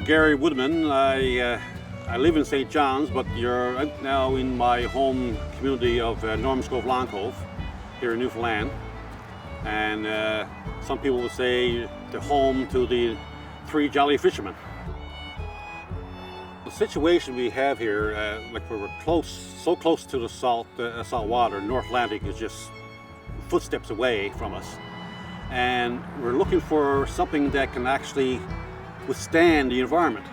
Gary Woodman. I live in St. John's, but you're out now in my home community of Norman's Cove, Long Cove, here in Newfoundland. And some people would say the home to the three jolly fishermen. The situation we have here, like we're so close to the salt water. North Atlantic is just footsteps away from us. And we're looking for something that can actually withstand the environment.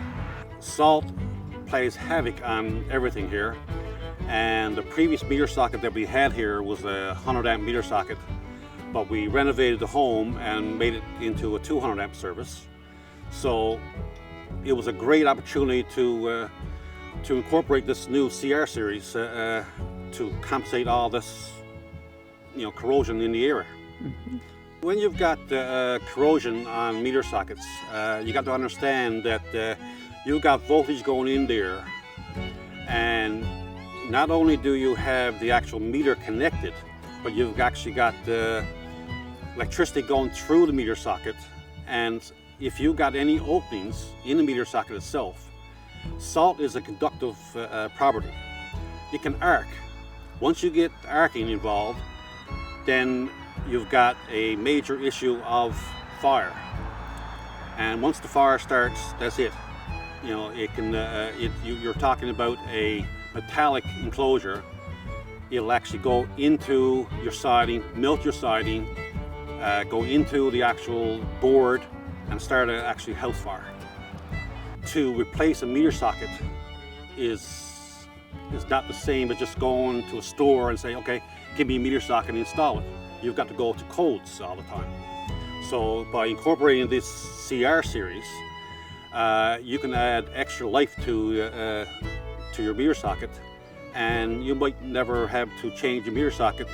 Salt plays havoc on everything here, and the previous meter socket that we had here was a 100 amp meter socket, but we renovated the home and made it into a 200 amp service. So it was a great opportunity to incorporate this new CR series to compensate all this, corrosion in the area. Mm-hmm. When you've got corrosion on meter sockets, you got to understand that you've got voltage going in there, and not only do you have the actual meter connected, but you've actually got electricity going through the meter socket. And if you've got any openings in the meter socket itself, salt is a conductive property. It can arc. Once you get arcing involved, then you've got a major issue of fire. And once the fire starts, that's it. It can. You're talking about a metallic enclosure. It'll actually go into your siding, melt your siding, go into the actual board, and start an actually house fire. To replace a meter socket is not the same as just going to a store and say, okay, give me a meter socket and install it. You've got to go to codes all the time. So by incorporating this CR series, you can add extra life to your meter socket, and you might never have to change your meter socket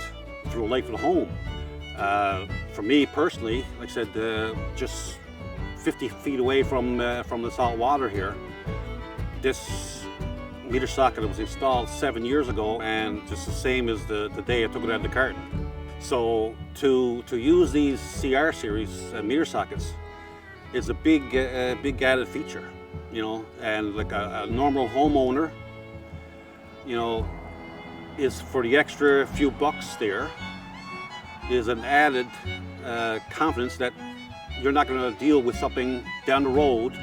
through the life of the home. For me personally, like I said, just 50 feet away from the salt water here, this meter socket was installed 7 years ago, and just the same as the day I took it out of the carton. So to use these CR series meter sockets is a big added feature, and like a normal homeowner, is for the extra few bucks there is an added confidence that you're not going to deal with something down the road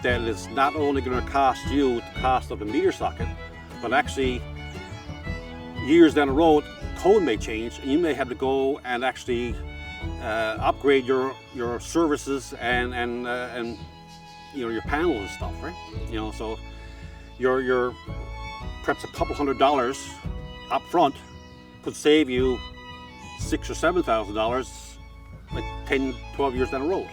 that is not only going to cost you the cost of the meter socket, but actually years down the road, code may change, and you may have to go and actually upgrade your services and your panels and stuff, right? So your perhaps a couple $100 up front could save you $6,000 or $7,000 like 10, 12 years down the road.